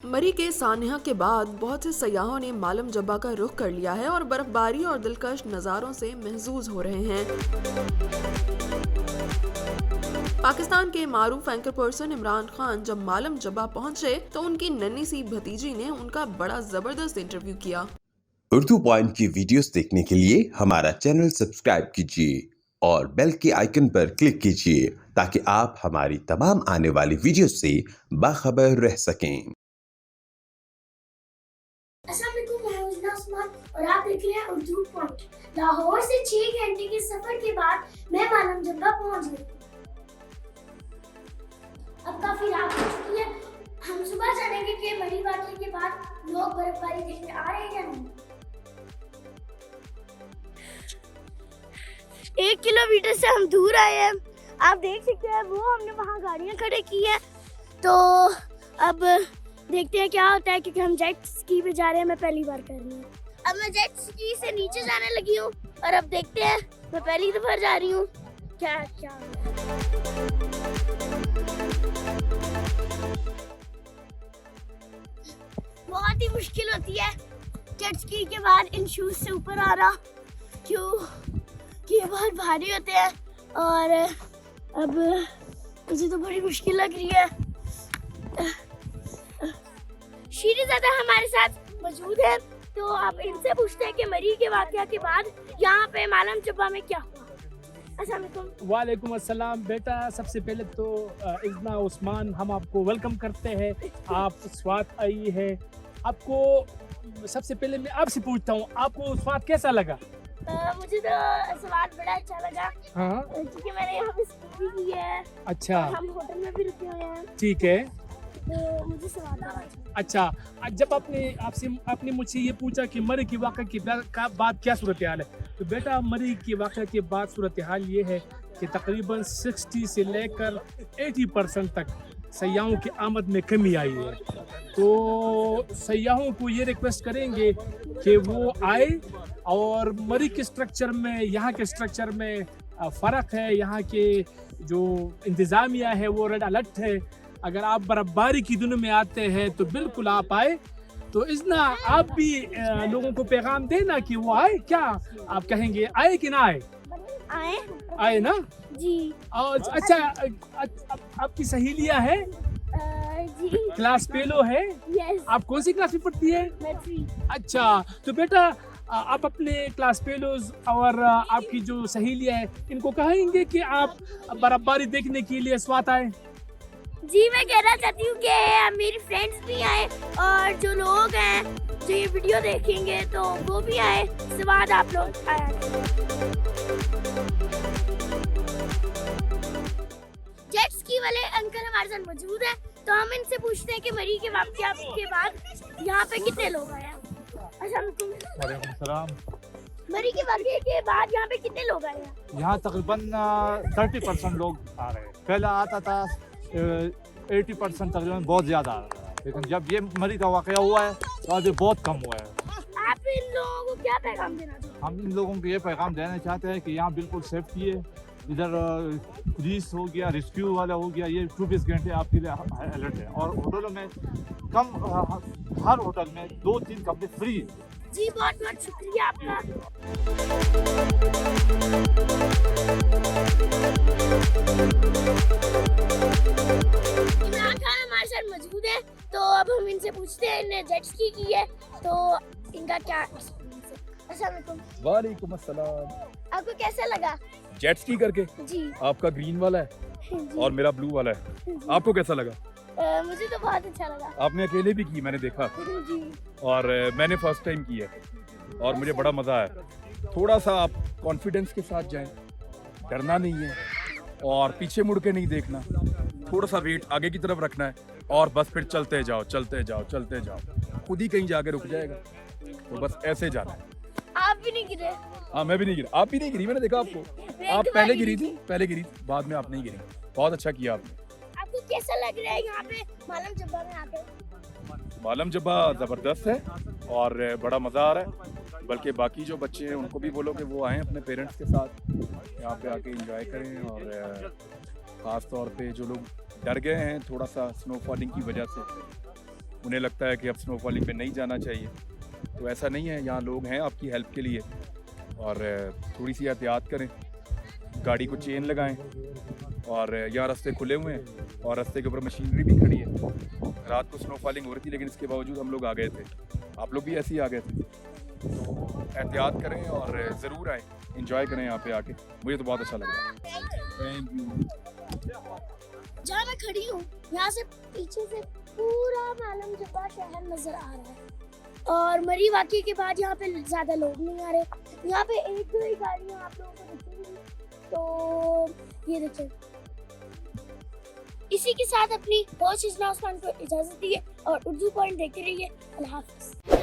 मरी के सान्या के बाद बहुत से सयाहों ने मालम जब्बा का रुख कर लिया है और बर्फबारी और दिलकश नज़ारों से महजूज हो रहे हैं। पाकिस्तान के मारूफ एंकर पर्सन इमरान खान जब मालम जब्बा पहुंचे तो उनकी नन्ही सी भतीजी ने उनका बड़ा जबरदस्त इंटरव्यू किया। उर्दू पॉइंट की वीडियोस देखने के लिए हमारा चैनल सब्सक्राइब कीजिए और बेल के आइकन पर क्लिक कीजिए ताकि आप हमारी तमाम आने वाली वीडियोस से बाखबर रह सकें। अस्सलाम वालेकुम, मैं हूं उजना उस्मान और आप देख रहे हैं उर्दू पॉइंट। लाहौर से 6 घंटे के सफर के बाद मैं मालम जब्बा पहुंच गई। अब काफी रात हो चुकी है। हम सुबह जानेंगे कि मरी वाक़े के बाद लोग बर्फबारी देखने आ रहे हैं या नहीं। 1 किलोमीटर से हम दूर आए हैं। आप देख सकते हैं वो हमने वहाँ गाड़ियाँ खड़ी की है। तो अब देखते हैं क्या होता है, क्योंकि हम जेट स्की पे जा रहे हैं। मैं पहली बार कर रही हूँ। अब मैं जेट स्की से नीचे जाने लगी हूँ और अब देखते हैं, मैं पहली दफा जा रही हूँ क्या क्या बहुत ही मुश्किल होती है जेट स्की के बाद इन शूज से ऊपर आ रहा, क्यों कि ये बहुत भारी होते हैं और अब मुझे तो बड़ी मुश्किल लग रही है। शीरीज़ादा हमारे साथ मौजूद है, तो आप इनसे पूछते हैं कि मरी के वाक़या के बाद यहाँ पे मालम जब्बा में क्या हुआ। अस्सलाम वालेकुम। वालेकुम अस्सलाम। बेटा, सबसे पहले तो इजना उस्मान हम आपको वेलकम करते हैं। आप स्वाद आई है आपको। सबसे पहले मैं आपसे पूछता हूँ, आपको स्वाद कैसा लगा? मुझे तो स्वाद बड़ा अच्छा लगा। हाँ, क्योंकि मैंने यहाँ पे स्की की है। अच्छा, हम होटल में भी रुके हुए हैं, ठीक है। तो मुझे स्वाद बड़ा अच्छा। अच्छा, जब आपने मुझसे ये पूछा कि मरी के वाक़े के बाद क्या सूरत हाल है, तो बेटा मरी के वाक़े के बाद सूरत हाल ये है कि तकरीबन 60 से लेकर 80% तक सयाहों की आमद में कमी आई है। तो सयाहों को ये रिक्वेस्ट करेंगे कि वो आए, और मरी के स्ट्रक्चर में यहाँ के स्ट्रक्चर में फ़र्क है। यहाँ के जो इंतज़ामिया है वो रेड अलर्ट है। अगर आप बर्फबारी की दिनों में आते हैं तो बिल्कुल आप आए। तो इतना आप भी लोगों को पैगाम देना कि वो आए। क्या आप कहेंगे, आए कि ना आए? आए आए ना जी। और अच्छा, आपकी सहेलियाँ है, जी क्लास फेलो है? यस, आप कौन सी क्लास में पढ़ती है? मैं थी। अच्छा, तो बेटा आप अपने क्लास फेलोज और आपकी जो सहेलियाँ है इनको कहेंगे कि आप बर्फबारी देखने के लिए स्वात आए। जी, मैं कहना चाहती हूँ कि मेरी फ्रेंड्स भी आए और जो लोग हैं जो ये वीडियो देखेंगे तो वो भी आए। स्वाद आप लोग आए। जेट स्की वाले अंकल हमारे साथ मौजूद हैं, तो हम इनसे पूछते हैं कि मरी के वाक़या के बाद यहाँ पे कितने लोग आए हैं। वालेकुम सलाम। मरी के वाक़ये के बाद यहाँ पे कितने लोग आए हैं? यहाँ तकरीबन 30% लोग आ रहे हैं। पहले आता था 80% तकरीबन, बहुत ज़्यादा आ रहा है। लेकिन जब ये मरी का वाक़या हुआ है तो अभी बहुत कम हुआ है। आप इन लोगों को क्या पैगाम देना चाहते हैं? हम इन लोगों को ये पैगाम देना चाहते हैं कि यहाँ बिल्कुल सेफ्टी है। इधर पुलिस हो गया, रेस्क्यू वाला हो गया, ये 24 घंटे आपके लिए अलर्ट है। और होटलों में हर होटल में 2-3 कमरे फ्री है। जी, बहुत बहुत शुक्रिया आपका। इमरान खान हमारे साथ मौजूद है, तो अब हम इनसे पूछते हैं, इन्हें जेट स्की की है तो इनका क्या एक्सपीरियंस है। अस्सलाम वालेकुम। वालेकुम अस्सलाम। आपको कैसा लगा? जेट स्की करके जी आपका ग्रीन वाला है जी, और मेरा ब्लू वाला है। जी। आपको कैसा लगा? मुझे तो बहुत अच्छा लगा। आपने अकेले भी की, मैंने देखा, जी और मैंने फर्स्ट टाइम की है और मुझे बड़ा मज़ा आया। थोड़ा सा आप कॉन्फिडेंस के साथ जाएं, डरना नहीं है और पीछे मुड़ के नहीं देखना। थोड़ा सा वेट आगे की तरफ रखना है और बस फिर चलते जाओ चलते जाओ चलते जाओ, खुद ही कहीं जाके रुक जाएगा। तो बस ऐसे जाना है। आप भी नहीं गिरे? हाँ, मैं भी नहीं गिरा। आप भी नहीं गिरी, मैंने देखा आपको। आप पहले गिरी थी, बाद में आप नहीं गिरी। बहुत अच्छा किया आपने। आपको कैसा लग रहा है यहाँ पे मालम जब्बा में आके? मालम जब्बा ज़बरदस्त है और बड़ा मज़ा आ रहा है। बल्कि बाकी जो बच्चे हैं उनको भी बोलो कि वो आएँ अपने पेरेंट्स के साथ, यहाँ पे आके एंजॉय करें। और ख़ास तौर पे जो लोग डर गए हैं थोड़ा सा स्नो फॉलिंग की वजह से, उन्हें लगता है कि अब स्नोफॉलिंग पे नहीं जाना चाहिए, तो ऐसा नहीं है। यहाँ लोग हैं आपकी हेल्प के लिए, और थोड़ी सी एहतियात करें, गाड़ी को चेन लगाएं, और यहाँ रास्ते खुले हुए हैं और रास्ते के ऊपर मशीनरी भी खड़ी है। रात को स्नोफॉलिंग हो रही थी, लेकिन इसके बावजूद हम लोग आ गए थे। आप लोग भी ऐसे ही आ गए थे, तो एहतियात करें और ज़रूर आएँ, इंजॉय करें यहाँ पे आके। मुझे तो बहुत अच्छा लग रहा है। Thank you. जहाँ मैं खड़ी हूँ यहाँ से पीछे से पूरा मालम जब्बा शहर नजर आ रहा है, और मरी वाक़े के बाद यहाँ पे ज्यादा लोग नहीं आ रहे। यहाँ पे एक दो ही गाड़ियाँ आप लोगों को दिखेंगी, तो ये देखिए। इसी के साथ अपनी होस्ट इजना उस्मान को इजाजत दी है, और उर्दू पॉइंट देखते रहिए। अल्लाह हाफ़िज़।